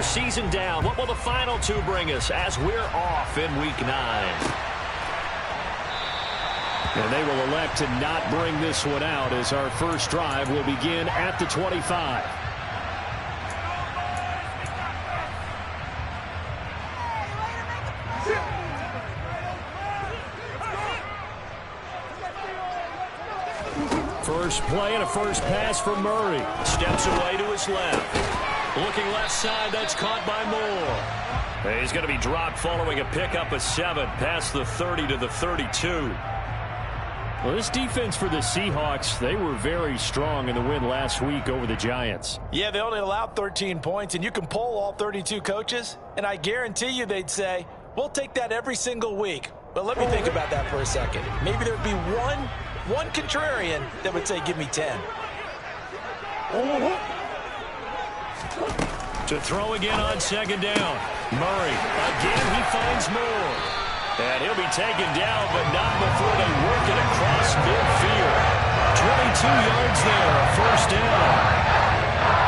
season down. What will the final two bring us as we're off in Week 9? And they will elect to not bring this one out as our first drive will begin at the 25. First play and a first pass from Murray. Steps away to his left. Looking left side, that's caught by Moore. He's going to be dropped following a pickup of 7 past the 30 to the 32. Well, this defense for the Seahawks, they were very strong in the win last week over the Giants. Yeah, they only allowed 13 points, and you can poll all 32 coaches, and I guarantee you they'd say, we'll take that every single week. But let me think about that for a second. Maybe there'd be one contrarian that would say, give me 10. To throw again on second down. Murray, again he finds Moore. And he'll be taken down, but not before they work it across midfield. 22 yards there, a first down.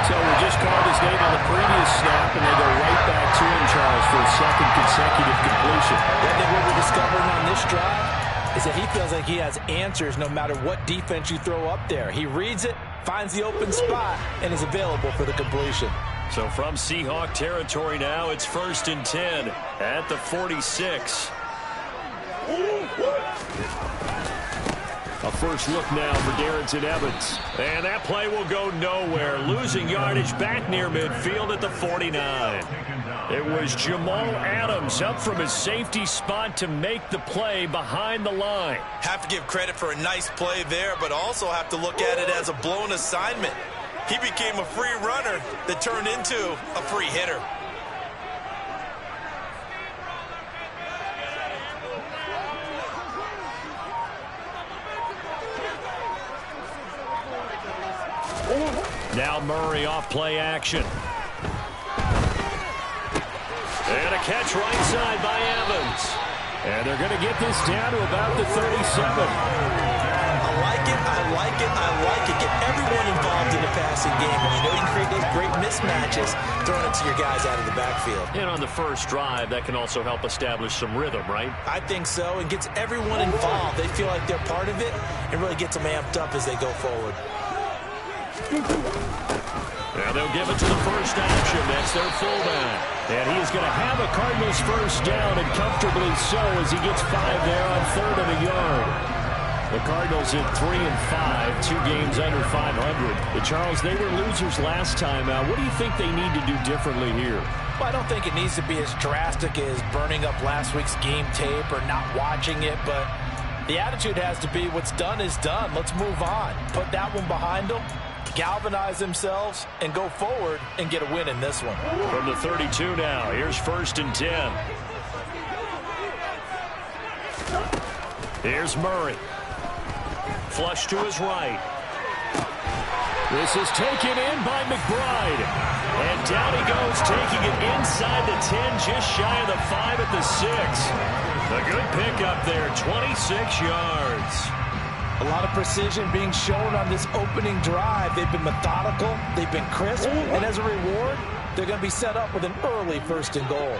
So we just called his name on the previous snap, and they go right back to him, Charles, for a second consecutive completion. I think what we're discovering on this drive is that he feels like he has answers no matter what defense you throw up there. He reads it, finds the open spot, and is available for the completion. So from Seahawk territory now, it's 1st and 10 at the 46. A first look now for Darrington Evans. And that play will go nowhere. Losing yardage back near midfield at the 49. It was Jamal Adams up from his safety spot to make the play behind the line. Have to give credit for a nice play there, but also have to look at it as a blown assignment. He became a free runner that turned into a free hitter. Now Murray off play action. And a catch right side by Evans. And they're going to get this down to about the 37. I like it, I like it, I like it. Get everyone involved in the passing game. And you know you can create those great mismatches throwing it to your guys out of the backfield. And on the first drive, that can also help establish some rhythm, right? I think so, and gets everyone involved. They feel like they're part of it and really gets them amped up as they go forward. Now they'll give it to the first option. That's their fullback. And he is going to have a Cardinals first down, and comfortably so, as he gets 5 there on 3rd and a yard. The Cardinals at 3 and 5, 2 games under 500. But Charles, they were losers last time out. What do you think they need to do differently here? Well, I don't think it needs to be as drastic as burning up last week's game tape or not watching it, but the attitude has to be what's done is done. Let's move on. Put that one behind them. Galvanize themselves and go forward and get a win in this one. From the 32 now, here's 1st and 10. Here's Murray. Flush to his right. This is taken in by McBride. And down he goes, taking it inside the 10, just shy of the 5 at the 6. A good pickup there, 26 yards. A lot of precision being shown on this opening drive. They've been methodical, they've been crisp, and as a reward, they're going to be set up with an early 1st and goal.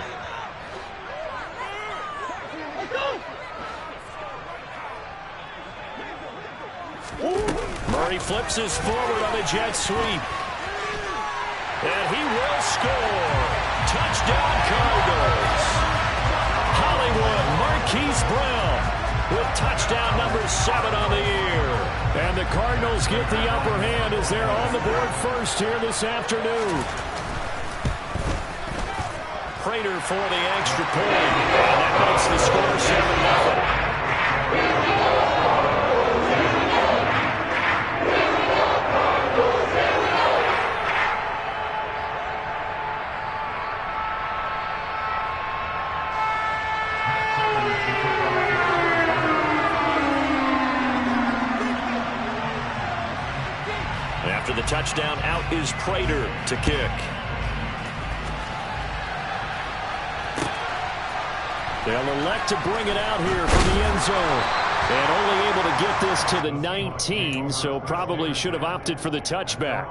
Murray flips his forward on a jet sweep. And he will score. Touchdown Cardinals. Hollywood Marquise Brown with touchdown number 7 on the year. And the Cardinals get the upper hand as they're on the board first here this afternoon. Prater for the extra point. And that makes the score 7-0. After the touchdown, out is Prater to kick. They'll elect to bring it out here from the end zone. And only able to get this to the 19, so probably should have opted for the touchback.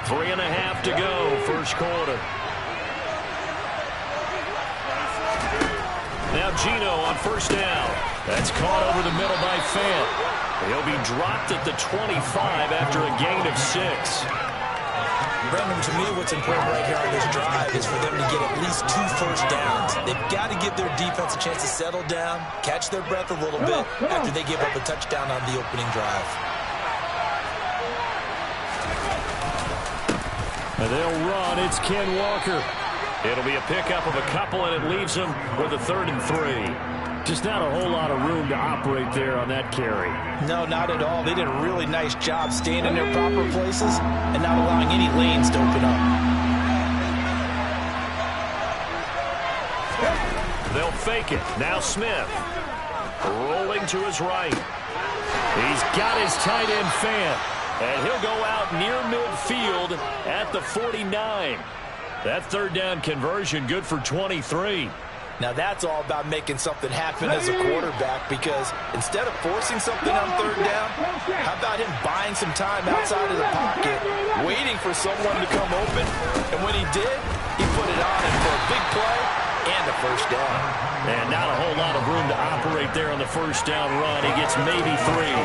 3.5 to go, first quarter. Now Gino on first down. That's caught over the middle by Fant. He'll be dropped at the 25 after a gain of 6. Brendan, to me, what's important right here on this drive is for them to get at least 2 first downs. They've got to give their defense a chance to settle down, catch their breath a little bit after they give up a touchdown on the opening drive. And they'll run. It's Ken Walker. It'll be a pickup of a couple, and it leaves them with a 3rd and 3. Just not a whole lot of room to operate there on that carry. No, not at all. They did a really nice job staying in their proper places and not allowing any lanes to open up. They'll fake it. Now Smith. Rolling to his right. He's got his tight end Fant. And he'll go out near midfield at the 49. That 3rd down conversion good for 23. Now that's all about making something happen as a quarterback, because instead of forcing something on 3rd down, how about him buying some time outside of the pocket, waiting for someone to come open, and when he did, he put it on him for a big play and a first down. And not a whole lot of room to operate there on the first down run. He gets maybe 3.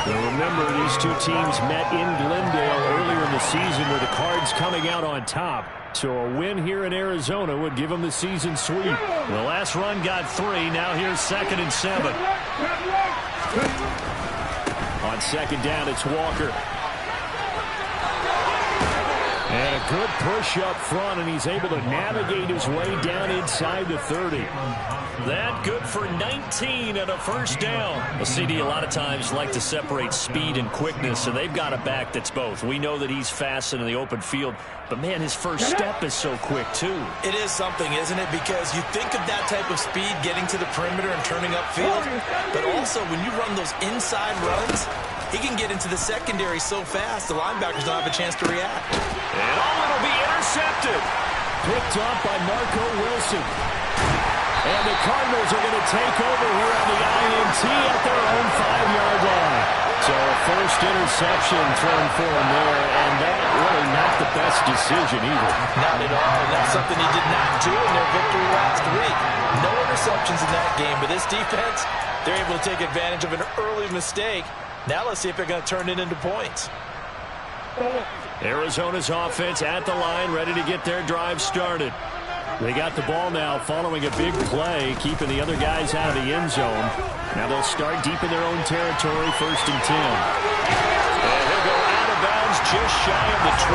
Now remember, these two teams met in Glendale earlier in the season with the Cards coming out on top. So a win here in Arizona would give them the season sweep. The last run got 3. Now here's 2nd and 7. On 2nd down, it's Walker. And a good push up front, and he's able to navigate his way down inside the 30. That good for 19 and a first down. Well, CD a lot of times like to separate speed and quickness, and they've got a back that's both. We know that he's fast in the open field, but, man, his first step is so quick, too. It is something, isn't it? Because you think of that type of speed getting to the perimeter and turning upfield, but also when you run those inside runs, he can get into the secondary so fast the linebackers don't have a chance to react. And it'll be intercepted. Picked up by Marco Wilson. And the Cardinals are going to take over here on the INT at their own 5-yard line. So a first interception thrown for him there, and that really not the best decision either. Not at all. That's something he did not do in their victory last week. No interceptions in that game, but this defense, they're able to take advantage of an early mistake. Now let's see if they're going to turn it into points. Arizona's offense at the line, ready to get their drive started. They got the ball now following a big play, keeping the other guys out of the end zone. Now they'll start deep in their own territory, 1st and 10. And he'll go out of bounds just shy of the 20.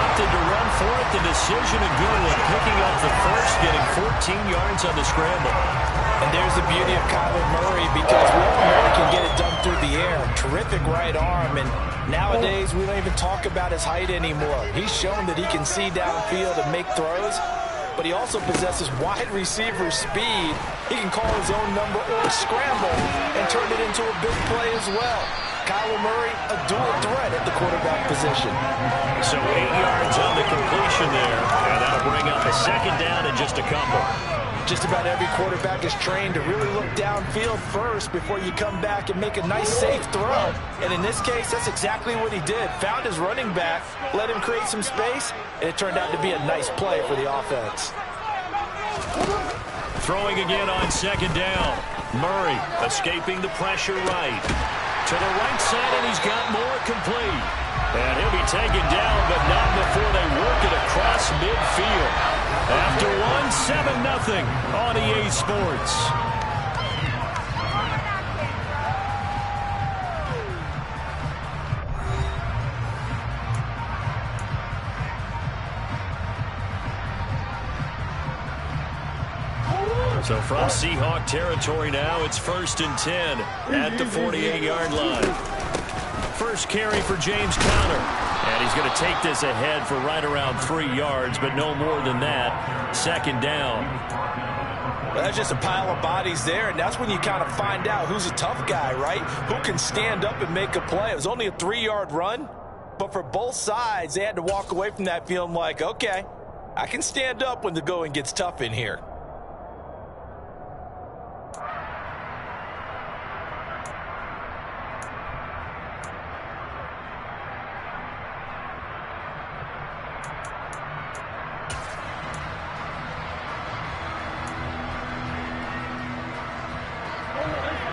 Opted to run for it. The decision a good one, picking up the first, getting 14 yards on the scramble. And there's the beauty of Kyler Murray, because Murray can get it done through the air. Terrific right arm, and nowadays we don't even talk about his height anymore. He's shown that he can see downfield and make throws, but he also possesses wide receiver speed. He can call his own number or scramble and turn it into a big play as well. Kyler Murray, a dual threat at the quarterback position. So 8 yards on the completion there, and that'll bring up a 2nd down and just a couple. Just about every quarterback is trained to really look downfield first before you come back and make a nice, safe throw. And in this case, that's exactly what he did. Found his running back, let him create some space, and it turned out to be a nice play for the offense. Throwing again on 2nd down. Murray escaping the pressure right. To the right side, and he's got more complete. And he'll be taken down, but not before they work it across midfield. After 7-0 on EA Sports. So from Seahawk territory now, it's 1st and 10 at the 48-yard line. First carry for James Conner. And he's going to take this ahead for right around 3 yards, but no more than that. 2nd down. Well, that's just a pile of bodies there, and that's when you kind of find out who's a tough guy, right? Who can stand up and make a play. It was only a 3-yard run, but for both sides, they had to walk away from that feeling like, okay, I can stand up when the going gets tough in here.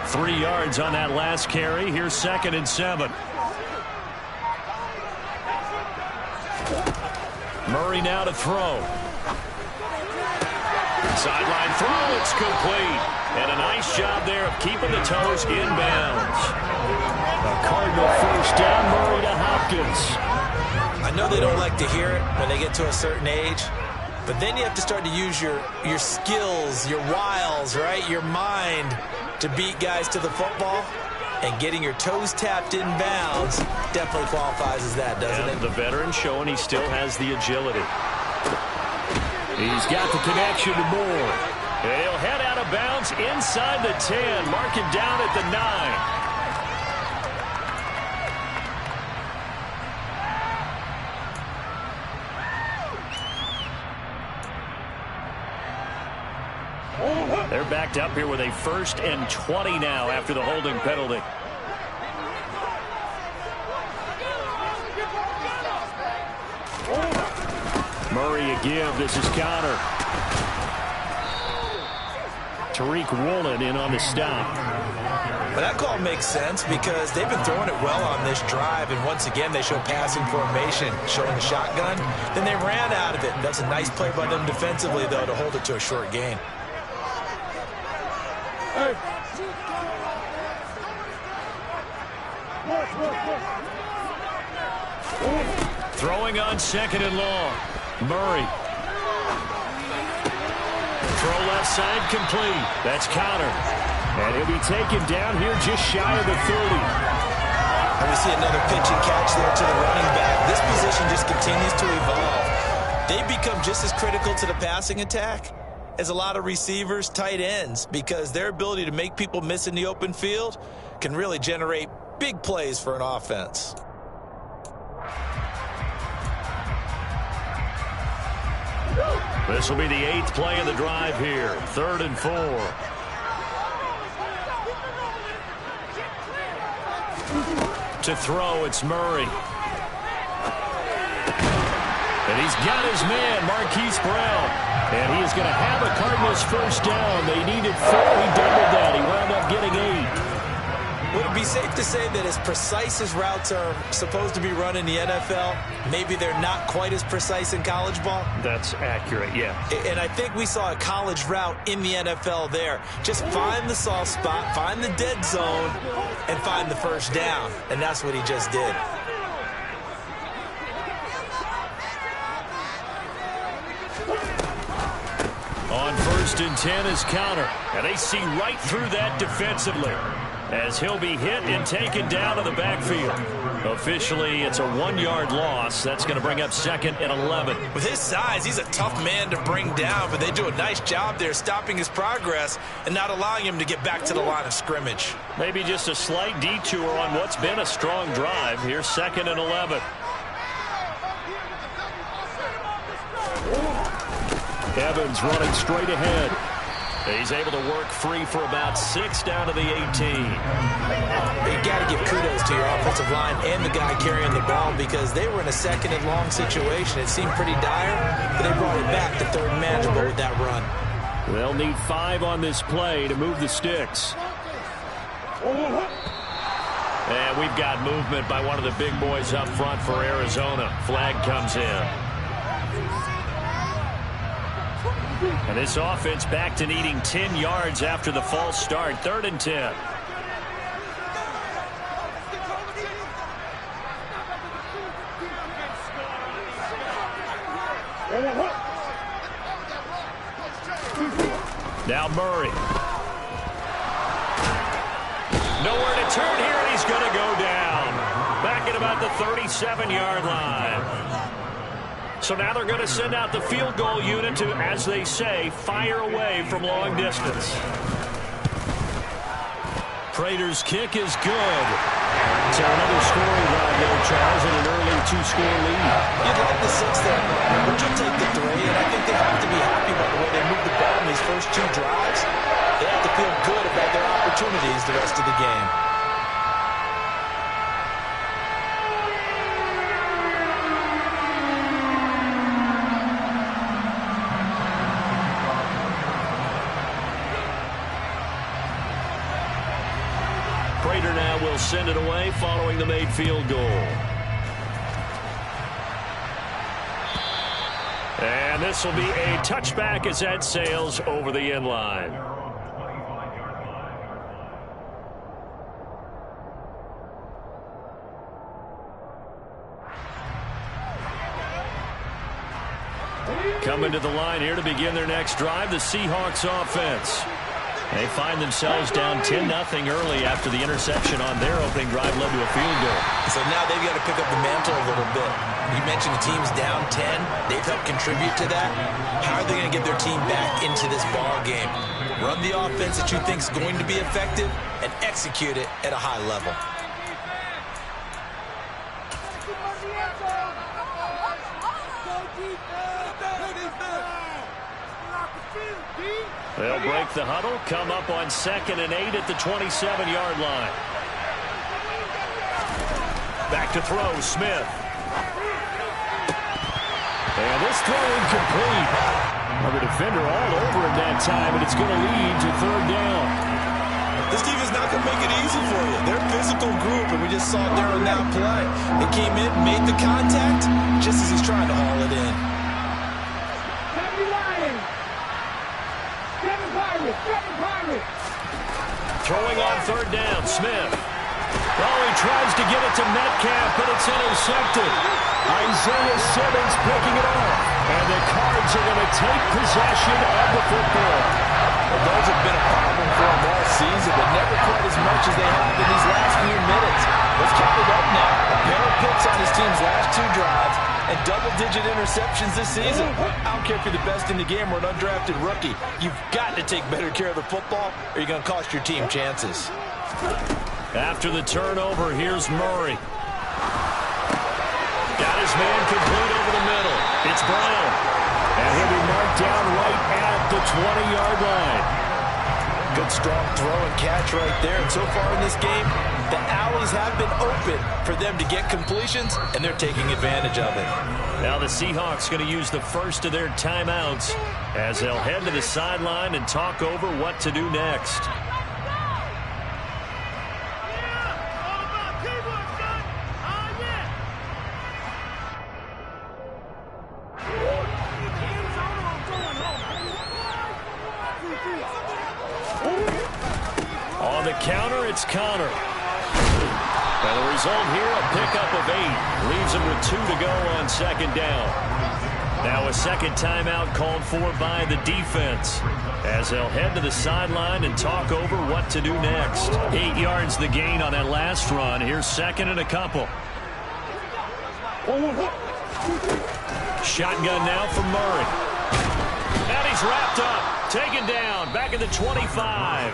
3 yards on that last carry. Here's 2nd and 7. Murray now to throw. Sideline throw, it's complete. And a nice job there of keeping the toes in bounds. A Cardinal first down, Murray to Hopkins. I know they don't like to hear it when they get to a certain age, but then you have to start to use your skills, your wiles, right? Your mind to beat guys to the football. And getting your toes tapped in bounds definitely qualifies as that, doesn't it? The veteran showing he still has the agility. He's got the connection to Moore. And he'll head out of bounds inside the 10. Mark him down at the 9. They're backed up here with a 1st and 20 now after the holding penalty. Murray a give. This is Connor. Tariq Woolen in on the stop. But that call makes sense because they've been throwing it well on this drive, and once again they show passing formation, showing the shotgun. Then they ran out of it, and that's a nice play by them defensively, though, to hold it to a short gain. Throwing on 2nd and long. Murray. Throw left side complete. That's Connor. And he'll be taken down here just shy of the 30. And we see another pitch and catch there to the running back. This position just continues to evolve. They become just as critical to the passing attack as a lot of receivers, tight ends, because their ability to make people miss in the open field can really generate big plays for an offense. This will be the 8th play of the drive here. 3rd and 4. To throw, it's Murray. And he's got his man, Marquise Brown. And he is going to have a Cardinals first down. They needed 4. He doubled that. He wound up getting 8. Would it be safe to say that as precise as routes are supposed to be run in the NFL, maybe they're not quite as precise in college ball? That's accurate, yeah. And I think we saw a college route in the NFL there. Just find the soft spot, find the dead zone, and find the first down. And that's what he just did. On 1st and 10 is Connor. And they see right through that defensively, as he'll be hit and taken down to the backfield. Officially, it's a 1-yard loss. That's going to bring up 2nd and 11. With his size, he's a tough man to bring down, but they do a nice job there stopping his progress and not allowing him to get back to the line of scrimmage. Maybe just a slight detour on what's been a strong drive. Here's 2nd and 11. Evans running straight ahead. He's able to work free for about 6 down to the 18. You got to give kudos to your offensive line and the guy carrying the ball, because they were in a 2nd and long situation. It seemed pretty dire, but they brought it back to 3rd and manageable with that run. They'll need 5 on this play to move the sticks. And we've got movement by one of the big boys up front for Arizona. Flag comes in. And this offense back to needing 10 yards after the false start. 3rd and 10. Now Murray. Nowhere to turn here, and he's going to go down. Back at about the 37-yard line. So now they're going to send out the field goal unit to, as they say, fire away from long distance. Prater's kick is good. So another scoring drive there, Charles, and an early 2-score lead. You'd like the 6 there, but you'll take the 3, and I think they have to be happy about the way they moved the ball in these first 2 drives. They have to feel good about their opportunities the rest of the game. and will send it away following the made field goal. And this will be a touchback as that sails over the end line. Coming to the line here to begin their next drive, the Seahawks offense. They find themselves down 10-0 early after the interception on their opening drive led to a field goal. So now they've got to pick up the mantle a little bit. You mentioned the team's down 10. They've helped contribute to that. How are they going to get their team back into this ball game? Run the offense that you think is going to be effective and execute it at a high level. They'll break the huddle, come up on 2nd and 8 at the 27-yard line. Back to throw, Smith. And this throw incomplete. Well, the defender all over him that time, and it's going to lead to 3rd down. This team is not going to make it easy for you. They're a physical group, and we just saw it there on that play. They came in, made the contact, just as he's trying to haul it in. Throwing on 3rd down, Smith. Oh, he tries to get it to Metcalf, but it's intercepted. Isaiah Simmons picking it off. And the Cards are going to take possession of the football. Well, those have been a problem for them all season, but never quite as much as they have in these last few minutes. Let's count it up now. A pair of picks on his team's last 2 drives and double-digit interceptions this season. I don't care if you're the best in the game or an undrafted rookie. You've got to take better care of the football or you're going to cost your team chances. After the turnover, here's Murray. Got his man complete over the middle. It's Brown. And he'll be marked down right at the 20-yard line. Good strong throw and catch right there. And so far in this game, the alleys have been open for them to get completions, and they're taking advantage of it. Now the Seahawks going to use the first of their timeouts as they'll head to the sideline and talk over what to do next. On the counter, it's Connor. And the result here, a pickup of 8. Leaves him with 2 to go on 2nd down. Now a second timeout called for by the defense as they'll head to the sideline and talk over what to do next. 8 yards the gain on that last run. Here's 2nd and a couple. Shotgun now from Murray. And he's wrapped up. Taken down. Back at the 25.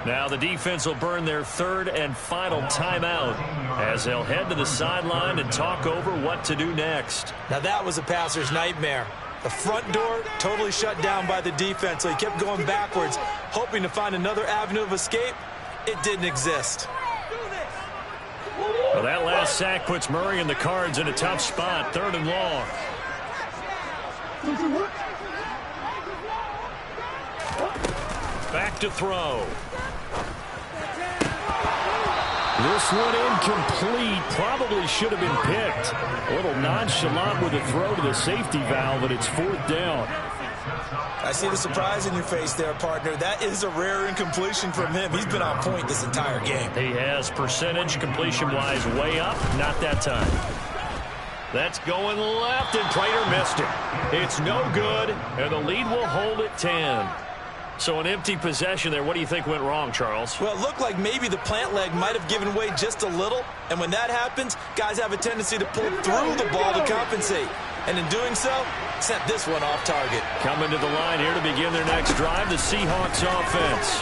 Now the defense will burn their 3rd and final timeout as they'll head to the sideline and talk over what to do next. Now that was a passer's nightmare. The front door totally shut down by the defense, so he kept going backwards, hoping to find another avenue of escape. It didn't exist. Well, that last sack puts Murray and the Cards in a tough spot. 3rd and long. Back to throw. This one incomplete. Probably should have been picked. A little nonchalant with a throw to the safety valve, and it's 4th down. I see the surprise in your face there, partner. That is a rare incompletion from him. He's been on point this entire game. He has percentage completion-wise way up. Not that time. That's going left, and Prater missed it. It's no good, and the lead will hold at 10. So an empty possession there. What do you think went wrong, Charles? Well, it looked like maybe the plant leg might have given way just a little. And when that happens, guys have a tendency to pull through the ball to compensate. And in doing so, sent this one off target. Coming to the line here to begin their next drive, the Seahawks offense.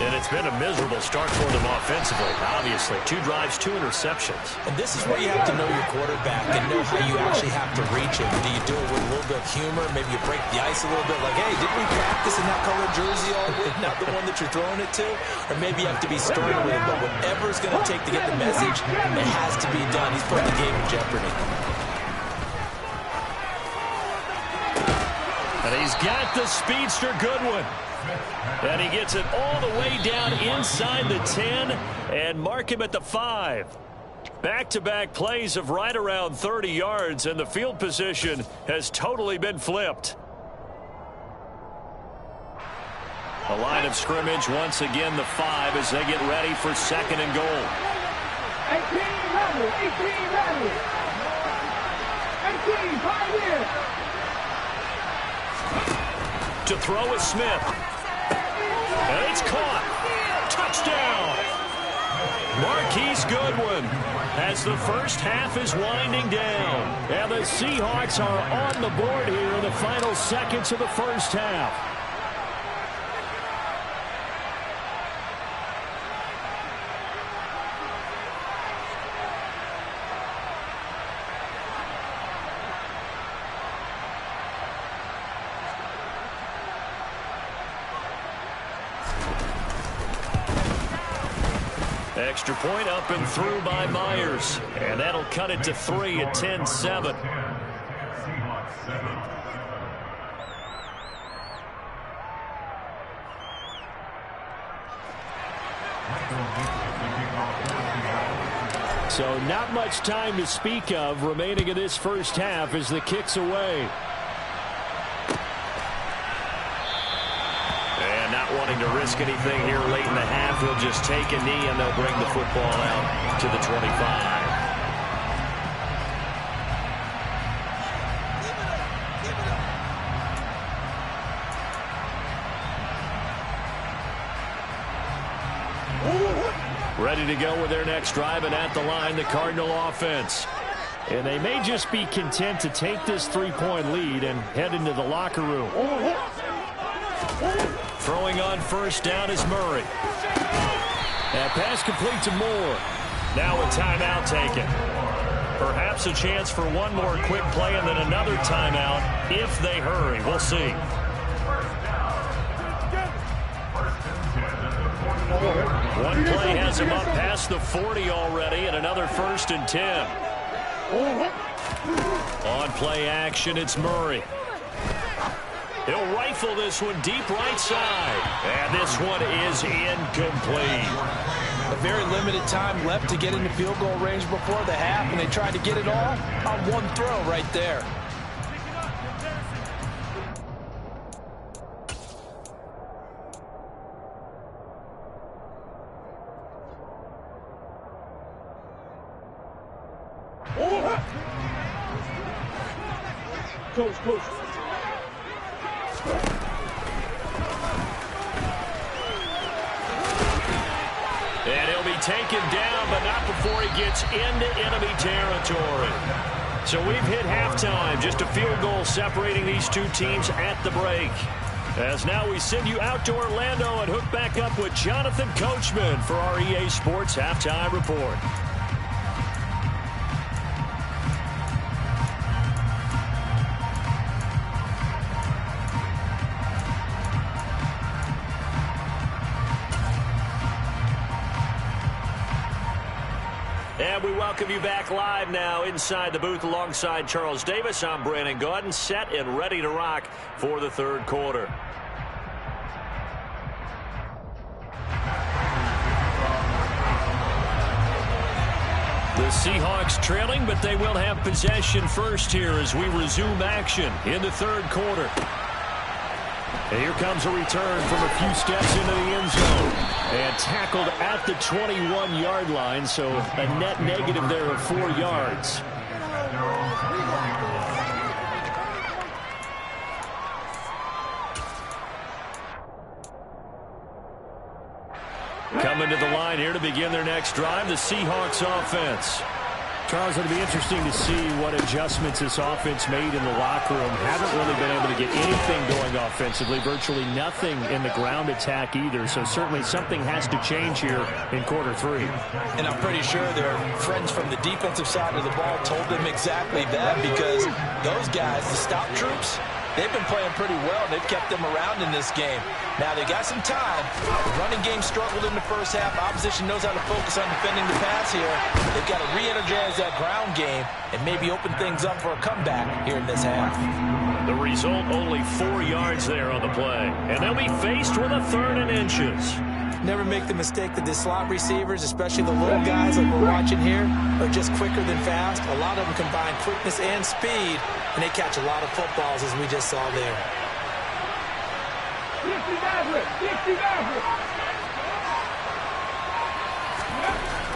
And it's been a miserable start for them offensively, obviously. 2 drives, 2 interceptions. And this is where you have to know your quarterback and know how you actually have to reach him. Do you do it with a little bit of humor? Maybe you break the ice a little bit, like, hey, didn't we practice in that color jersey all week? Not the one that you're throwing it to? Or maybe you have to be stern with him. But whatever it's going to take to get the message, it has to be done. He's putting the game in jeopardy. And And he's got the speedster Goodwin. And he gets it all the way down inside the 10 and mark him at the 5. Back-to-back plays of right around 30 yards, and the field position has totally been flipped. The line of scrimmage, once again, the 5 as they get ready for 2nd and goal. 18 level. 18, 5 here. To throw is Smith. And it's caught. Touchdown. Marquise Goodwin as the first half is winding down. And the Seahawks are on the board here in the final seconds of the first half. Extra point up and through by Myers. And that'll cut it to 3 at 10-7. So not much time to speak of remaining in this first half as the kick's away. Wanting to risk anything here late in the half, he'll just take a knee and they'll bring the football out to the 25. Ready to go with their next drive, and at the line, the Cardinal offense. And they may just be content to take this 3-point lead and head into the locker room. Throwing on first down is Murray. That pass complete to Moore. Now a timeout taken. Perhaps a chance for one more quick play and then another timeout if they hurry. We'll see. One play has him up past the 40 already, and another 1st and 10. On play action, it's Murray. He'll rifle this one deep right side. And this one is incomplete. A very limited time left to get into field goal range before the half, and they tried to get it all on one throw right there. Close. And he'll be taken down, but not before he gets into enemy territory. So we've hit halftime. Just a field goal separating these two teams at the break. As now we send you out to Orlando and hook back up with Jonathan Coachman for our EA Sports Halftime Report. And we welcome you back live now inside the booth alongside Charles Davis. I'm Brandon Gaudin, set and ready to rock for the third quarter. The Seahawks trailing, but they will have possession first here as we resume action in the third quarter. And here comes a return from a few steps into the end zone. And tackled at the 21-yard line, so a net negative there of 4 yards. Coming to the line here to begin their next drive, the Seahawks offense. Charles, it'll be interesting to see what adjustments this offense made in the locker room. Haven't really been able to get anything going offensively, virtually nothing in the ground attack either. So certainly something has to change here in quarter 3. And I'm pretty sure their friends from the defensive side of the ball told them exactly that, because those guys, the stop troops, They've been playing pretty well. They've kept them around in this game. Now, they got some time. The running game struggled in the first half. Opposition knows how to focus on defending the pass here. They've got to re-energize that ground game and maybe open things up for a comeback here in this half. The result, only 4 yards there on the play. And they'll be faced with a 3rd and inches. Never make the mistake that the slot receivers, especially the little guys like we're watching here, are just quicker than fast. A lot of them combine quickness and speed, and they catch a lot of footballs, as we just saw there.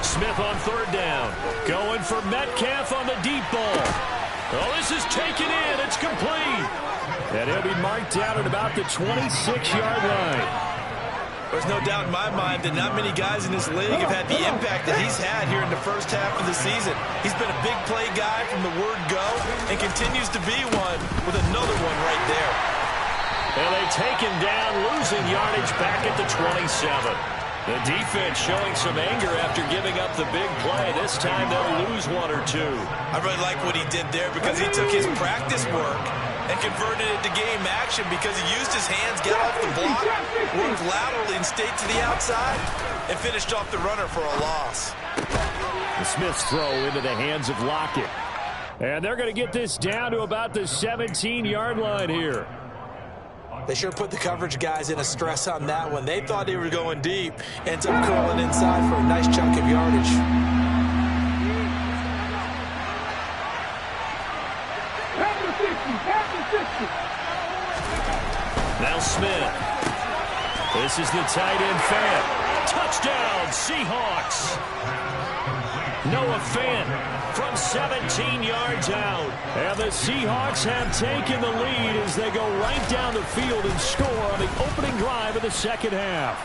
Smith on 3rd down. Going for Metcalf on the deep ball. Oh, this is taken in. It's complete. And he'll be marked down at about the 26-yard line. There's no doubt in my mind that not many guys in this league have had the impact that he's had here in the first half of the season. He's been a big play guy from the word go and continues to be one with another one right there. And they take him down, losing yardage back at the 27. The defense showing some anger after giving up the big play. This time they'll lose 1 or 2. I really like what he did there because he took his practice work and converted it to game action because he used his hands, got off the block, worked laterally and stayed to the outside, and finished off the runner for a loss. The Smith's throw into the hands of Lockett. And they're going to get this down to about the 17-yard line here. They sure put the coverage guys in a stress on that one. They thought they were going deep. Ends up curling inside for a nice chunk of yardage. Now Smith. This is the tight end Fant. Touchdown, Seahawks. Noah Fant from 17 yards out. And the Seahawks have taken the lead as they go right down the field and score on the opening drive of the second half.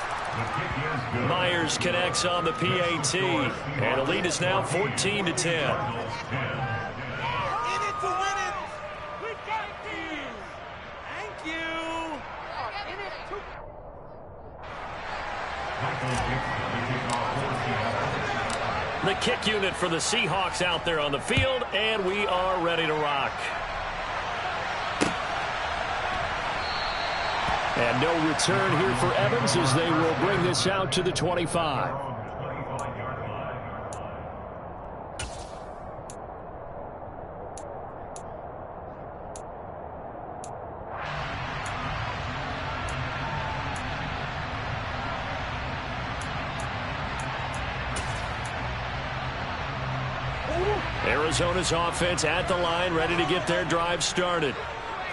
Myers connects on the PAT. And the lead is now 14-10. The kick unit for the Seahawks out there on the field, and we are ready to rock. And no return here for Evans as they will bring this out to the 25. Arizona's offense at the line, ready to get their drive started.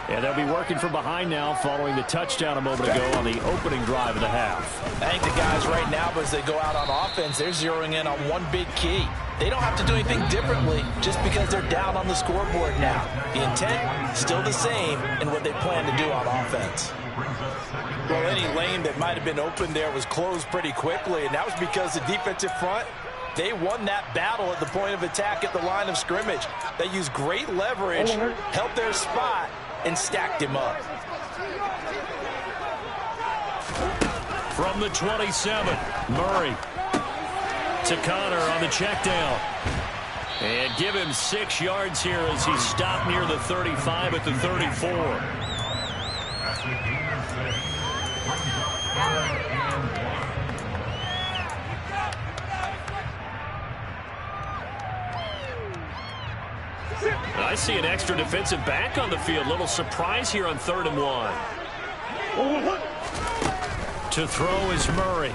And they'll be working from behind now following the touchdown a moment ago on the opening drive of the half. I think the guys right now, as they go out on offense, they're zeroing in on one big key. They don't have to do anything differently just because they're down on the scoreboard now. The intent, still the same in what they plan to do on offense. Well, any lane that might have been open there was closed pretty quickly, and that was because the defensive front, they won that battle at the point of attack at the line of scrimmage. They used great leverage, held their spot, and stacked him up. From the 27, Murray to Connor on the check down. And give him 6 yards here as he stopped near the 35 at the 34. I see an extra defensive back on the field. Little surprise here on 3rd and 1. To throw is Murray.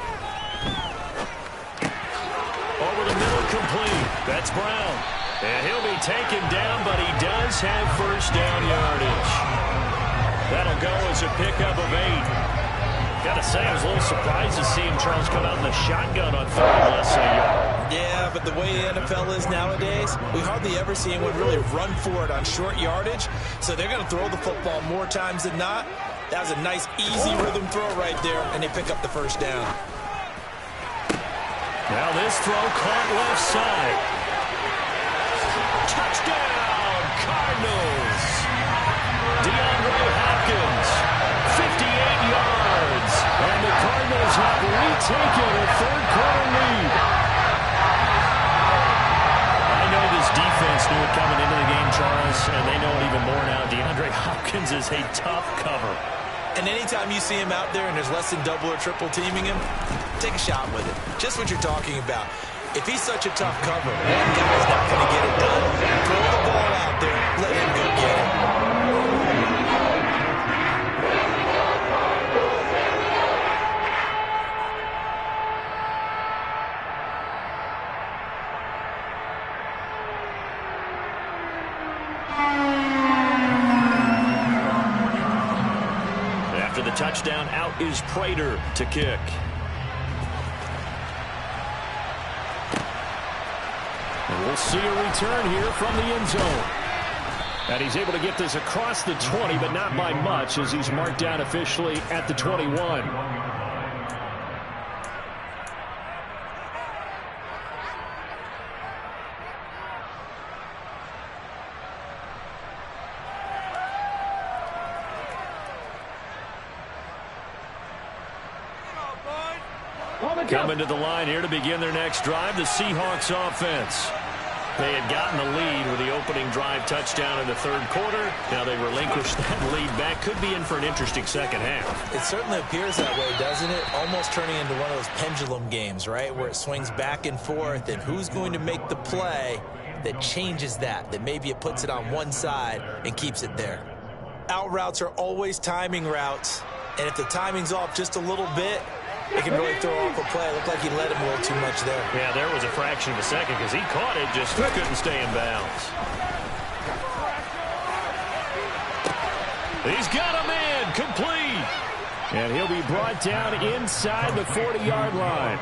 Over the middle, complete. That's Brown. And he'll be taken down, but he does have first down yardage. That'll go as a pickup of 8. Got to say, I was a little surprised to see him, Charles, come out in the shotgun on 3rd and less than a yard. Yeah, but the way the NFL is nowadays, we hardly ever see anyone really run for it on short yardage. So they're going to throw the football more times than not. That was a nice, easy rhythm throw right there, and they pick up the first down. Now this throw caught left side. Touchdown, Cardinals. DeAndre Hopkins, 58 yards. And the Cardinals have retaken a third-quarter lead. I know this defense knew it coming into the game, Charles, and they know it even more now. DeAndre Hopkins is a tough cover. And anytime you see him out there and there's less than double or triple teaming him, take a shot with it. Just what you're talking about. If he's such a tough cover, one guy's not going to get it done. Throw the ball out there, let him go get it. After the touchdown, out is Prater to kick. And we'll see a return here from the end zone. And he's able to get this across the 20, but not by much, as he's marked down officially at the 21. Coming to the line here to begin their next drive, the Seahawks offense. They had gotten the lead with the opening drive touchdown in the third quarter. Now they relinquished that lead back. Could be in for an interesting second half. It certainly appears that way, doesn't it? Almost turning into one of those pendulum games, right, where it swings back and forth, and who's going to make the play that changes that maybe it puts it on one side and keeps it there. Out routes are always timing routes, and if the timing's off just a little bit, it can really throw off a play. It looked like he let him a little too much there. Yeah, there was a fraction of a second because he caught it, just couldn't stay in bounds. He's got a man complete. And he'll be brought down inside the 40-yard line.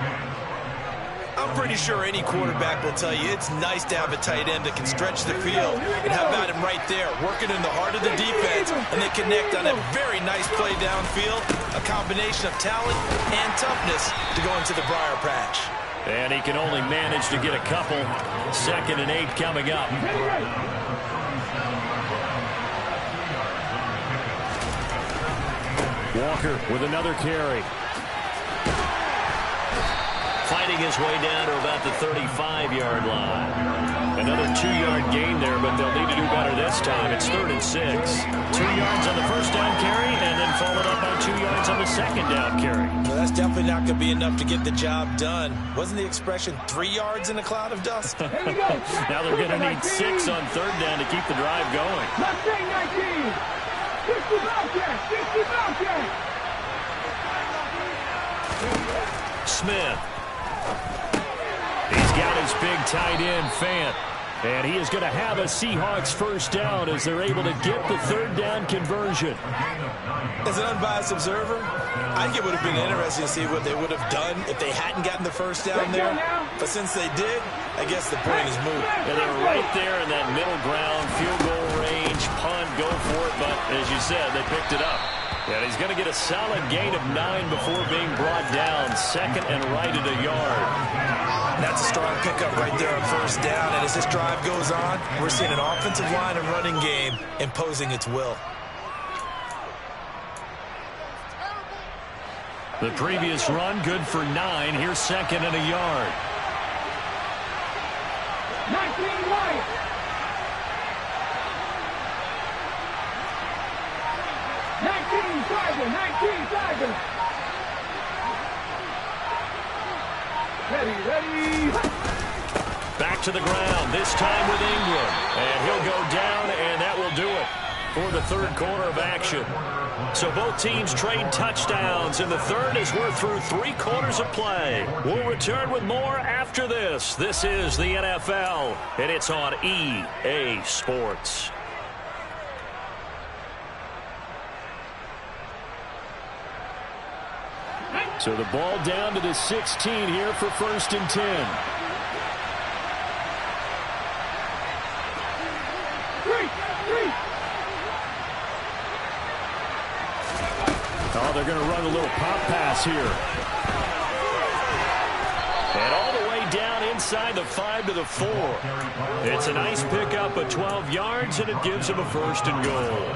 I'm pretty sure any quarterback will tell you it's nice to have a tight end that can stretch the field. And how about him right there, working in the heart of the defense, and they connect on a very nice play downfield, a combination of talent and toughness to go into the briar patch. And he can only manage to get a couple. 2nd and 8 coming up. Walker with another carry. Fighting his way down to about the 35-yard line. Another 2-yard gain there, but they'll need to do better this time. It's 3rd and 6. 2 yards on the first down carry, and then followed up on 2 yards on the second down carry. Well, that's definitely not going to be enough to get the job done. Wasn't the expression 3 yards in a cloud of dust? Now they're going to need 6 on 3rd down to keep the drive going. Mustang 19. 60 Bobcat. 60 Bobcat. Smith. He's got his big tight end, Fant. And he is going to have a Seahawks first down as they're able to get the 3rd down conversion. As an unbiased observer, I think it would have been interesting to see what they would have done if they hadn't gotten the first down there. But since they did, I guess the point is moot. And they were right there in that middle ground, field goal range, punt, go for it. But as you said, they picked it up. And he's going to get a solid gain of 9 before being brought down. 2nd and right at a yard. That's a strong pickup right there on first down. And as this drive goes on, we're seeing an offensive line and running game imposing its will. The previous run, good for 9. Here's 2nd and a yard. 19 White. 19 Tiger. 19 Tiger. Ready. Back to the ground, this time with Ingram. And he'll go down, and that will do it for the 3rd quarter of action. So both teams trade touchdowns in the 3rd as we're through 3 quarters of play. We'll return with more after this. This is the NFL, and it's on EA Sports. So the ball down to the 16 here for 1st and 10. Oh, they're going to run a little pop pass here. And all the way down inside the 5 to the 4. It's a nice pickup of 12 yards, and it gives them a 1st and goal.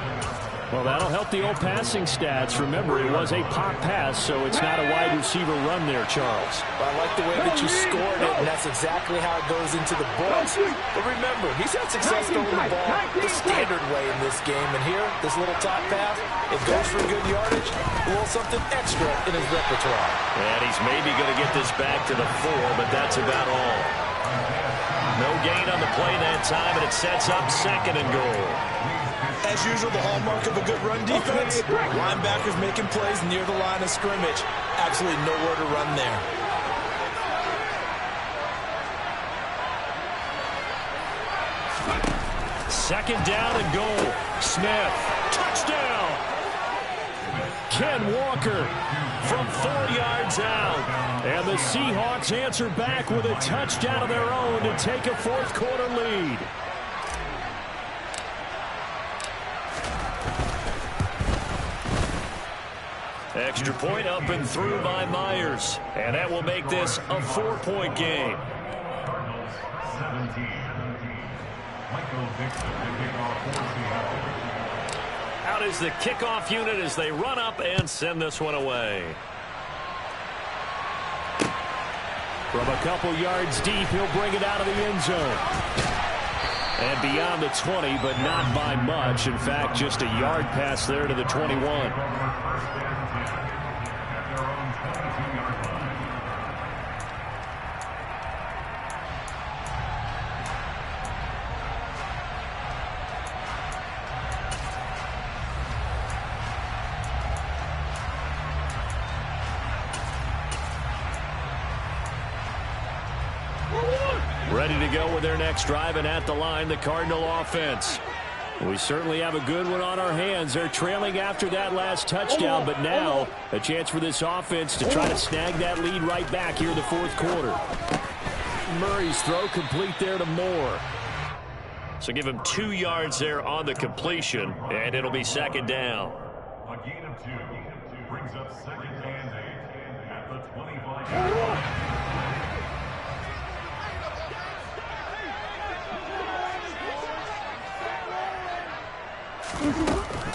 Well, that'll help the old passing stats. Remember, it was a pop pass, so it's not a wide receiver run there, Charles. I like the way that you scored it, and that's exactly how it goes into the books. But remember, he's had success throwing the ball the standard way in this game. And here, this little top pass, it goes for good yardage, a little something extra in his repertoire. And he's maybe going to get this back to the 4, but that's about all. No gain on the play that time, and it sets up 2nd and goal. As usual, the hallmark of a good run defense, linebackers making plays near the line of scrimmage. Absolutely nowhere to run there. Second down and goal. Smith, touchdown. Ken Walker from 4 yards out. And the Seahawks answer back with a touchdown of their own to take a 4th quarter lead. Extra point up and through by Myers. And that will make this a 4-point game. Out is the kickoff unit as they run up and send this one away. From a couple yards deep, he'll bring it out of the end zone. And beyond the 20, but not by much. In fact, just a yard pass there to the 21. Ready to go with their next drive, and at the line, the Cardinal offense. We certainly have a good one on our hands. They're trailing after that last touchdown, but now a chance for this offense to try to snag that lead right back here in the 4th quarter. Murray's throw complete there to Moore. So give him 2 yards there on the completion, and it'll be 2nd down. A gain of 2 brings up 2nd and 8 at the 25.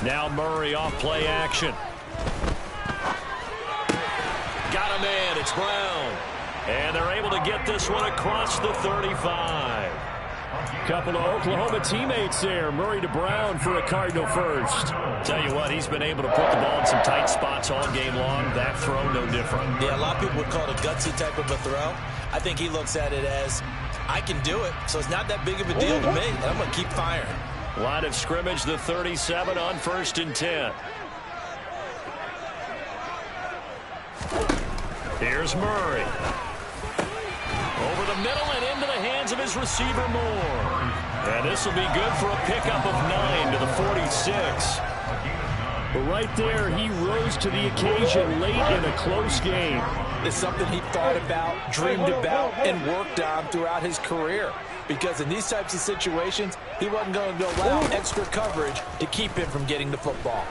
Now Murray off play action. Got a man. It's Brown. And they're able to get this one across the 35. Couple of Oklahoma teammates there. Murray to Brown for a Cardinal first. Tell you what, he's been able to put the ball in some tight spots all game long. That throw, no different. Yeah, a lot of people would call it a gutsy type of a throw. I think he looks at it as, I can do it, so it's not that big of a deal to me, and I'm going to keep firing. Line of scrimmage, the 37 on 1st and 10. Here's Murray. Over the middle and into the hands of his receiver, Moore. And this will be good for a pickup of 9 to the 46. But right there, he rose to the occasion late in a close game. It's something he thought about, dreamed about, and worked on throughout his career. Because in these types of situations, he wasn't going to allow extra coverage to keep him from getting the football.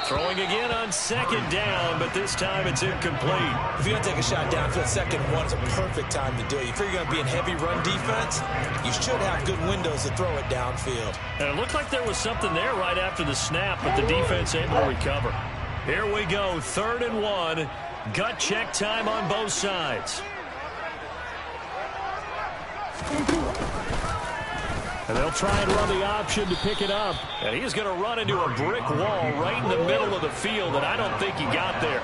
Throwing again on 2nd down, but this time it's incomplete. If you're going to take a shot downfield, 2nd and 1 is a perfect time to do it. If you're going to be in heavy run defense, you should have good windows to throw it downfield. And it looked like there was something there right after the snap, but the defense able to recover. Here we go, 3rd and 1. Gut check time on both sides. And they'll try and run the option to pick it up. And he's going to run into a brick wall right in the middle of the field, and I don't think he got there.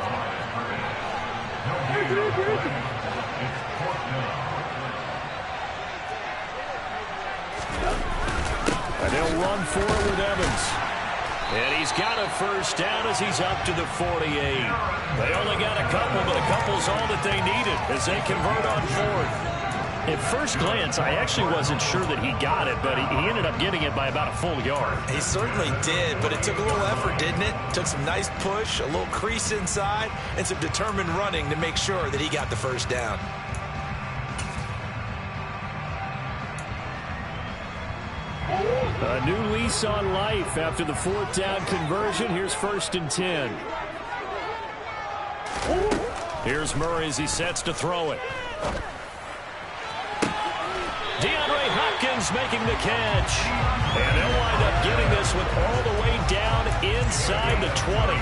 And they'll run for it with Evans. And he's got a first down as he's up to the 48. They only got a couple, but a couple's all that they needed as they convert on 4th. At first glance, I actually wasn't sure that he got it, but he ended up getting it by about a full yard. He certainly did, but it took a little effort, didn't it? Took some nice push, a little crease inside, and some determined running to make sure that he got the first down. A new lease on life after the 4th down conversion. Here's 1st and 10. Here's Murray as he sets to throw it. DeAndre Hopkins making the catch. And they'll wind up getting this one all the way down inside the 20.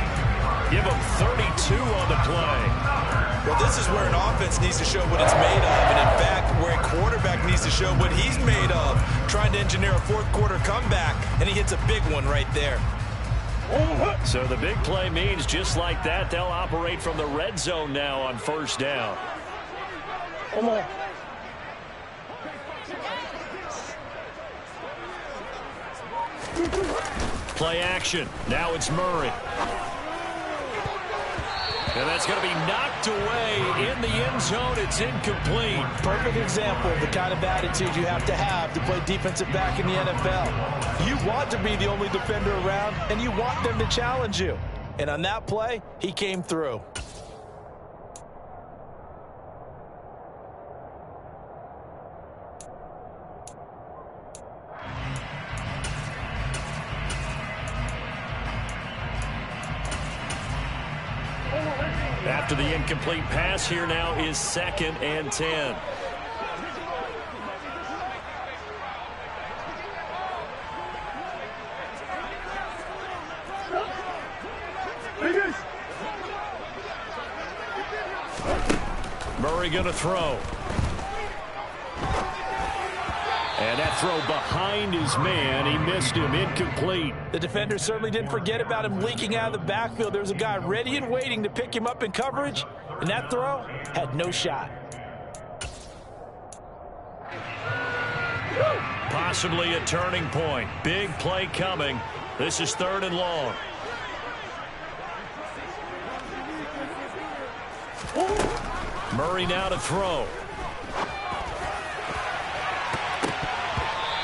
Give them 32 on the play. Well, this is where an offense needs to show what it's made of. And, in fact, where a quarterback needs to show what he's made of. Trying to engineer a fourth-quarter comeback, and he hits a big one right there. So the big play means just like that, they'll operate from the red zone now on first down. Come on. Play action. Now it's Murray. And that's going to be knocked away in the end zone. It's incomplete. Perfect example of the kind of attitude you have to play defensive back in the NFL. You want to be the only defender around, and you want them to challenge you. And on that play, he came through. After the incomplete pass, here now is 2nd and 10. Murray going to throw. And that throw behind his man. He missed him. Incomplete. The defender certainly didn't forget about him leaking out of the backfield. There was a guy ready and waiting to pick him up in coverage, and that throw had no shot. Possibly a turning point. Big play coming. This is 3rd and long. Murray now to throw.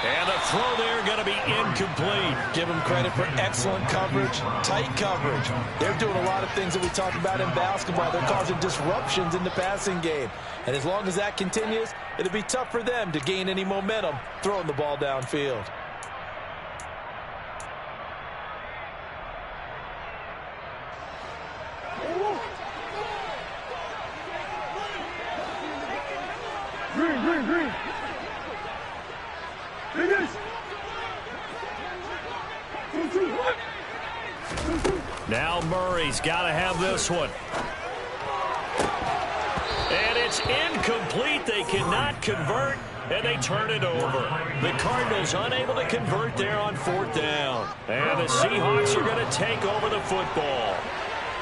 And the throw there going to be incomplete. Give him credit for excellent coverage, tight coverage. They're doing a lot of things that we talked about in basketball. They're causing disruptions in the passing game. And as long as that continues, it'll be tough for them to gain any momentum throwing the ball downfield. Green. Now Murray's got to have this one. And it's incomplete. They cannot convert, and they turn it over. The Cardinals unable to convert there on 4th down. And the Seahawks are going to take over the football.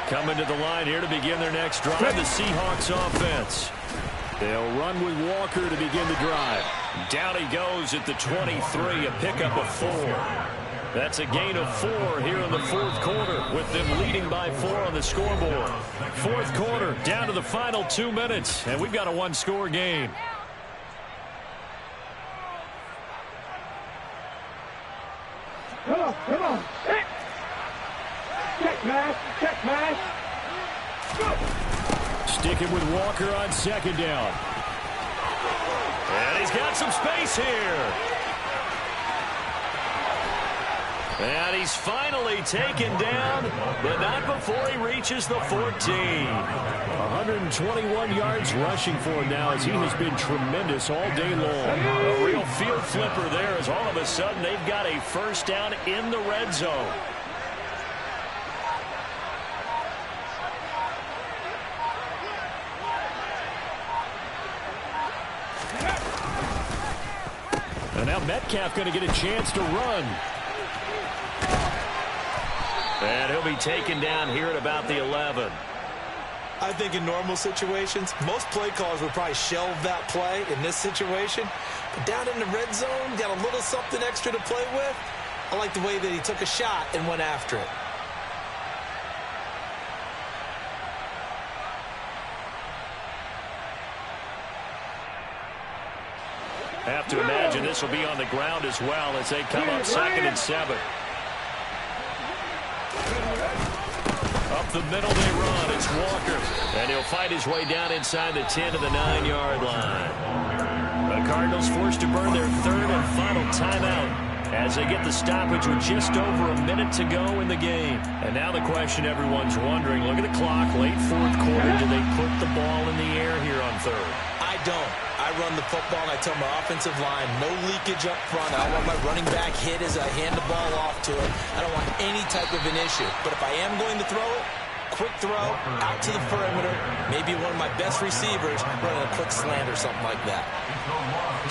Coming to the line here to begin their next drive, the Seahawks offense. They'll run with Walker to begin the drive. Down he goes at the 23, a pickup of 4. That's a gain of 4 here in the 4th quarter, with them leading by 4 on the scoreboard. 4th quarter, down to the final 2 minutes, and we've got a 1-score game. Come on. Check, man. Sticking with Walker on 2nd down. And he's got some space here. And he's finally taken down, but not before he reaches the 14. 121 yards rushing for him now, as he has been tremendous all day long. A real field flipper there, as all of a sudden they've got a first down in the red zone. And now Metcalf going to get a chance to run. And he'll be taken down here at about the 11. I think in normal situations, most play callers would probably shelve that play in this situation. But down in the red zone, got a little something extra to play with. I like the way that he took a shot and went after it. Have to imagine this will be on the ground as well as they come up 2nd and 7. Up the middle they run. It's Walker. And he'll fight his way down inside the 10 to the 9-yard line. The Cardinals forced to burn their 3rd and final timeout as they get the stoppage with just over a minute to go in the game. And now the question everyone's wondering, look at the clock, late 4th quarter. Do they put the ball in the air here on 3rd? I don't. I run the football, and I tell my offensive line, no leakage up front. I don't want my running back hit as I hand the ball off to him. I don't want any type of an issue. But if I am going to throw it, quick throw, out to the perimeter, maybe one of my best receivers running a quick slant or something like that.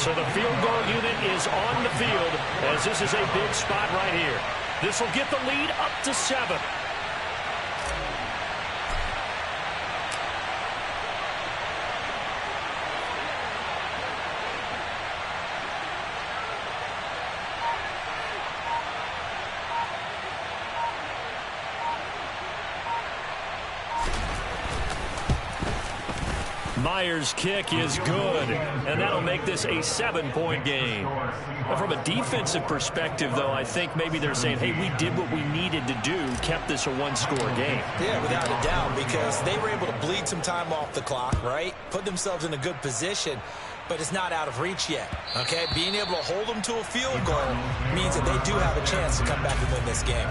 So the field goal unit is on the field as this is a big spot right here. This will get the lead up to 7. Myers' kick is good, and that'll make this a 7-point game. From a defensive perspective, though, I think maybe they're saying, hey, we did what we needed to do, kept this a one-score game. Yeah, without a doubt, because they were able to bleed some time off the clock, right? Put themselves in a good position, but it's not out of reach yet, okay? Being able to hold them to a field goal means that they do have a chance to come back and win this game.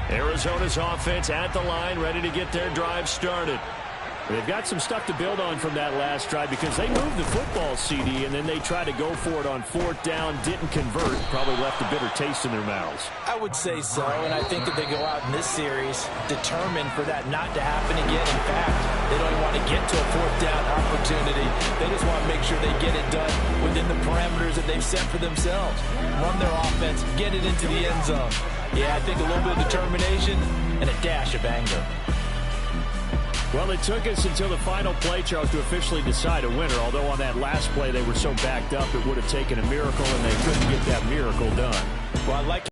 Arizona's offense at the line, ready to get their drive started. They've got some stuff to build on from that last drive because they moved the football, CD, and then they tried to go for it on 4th down, didn't convert, probably left a bitter taste in their mouths. I would say so, and I think that they go out in this series determined for that not to happen again. In fact, they don't even want to get to a 4th down opportunity. They just want to make sure they get it done within the parameters that they've set for themselves. Run their offense, get it into the end zone. Yeah, I think a little bit of determination and a dash of anger. Well, it took us until the final play, Charles, to officially decide a winner, although on that last play they were so backed up it would have taken a miracle, and they couldn't get that miracle done. Well, I like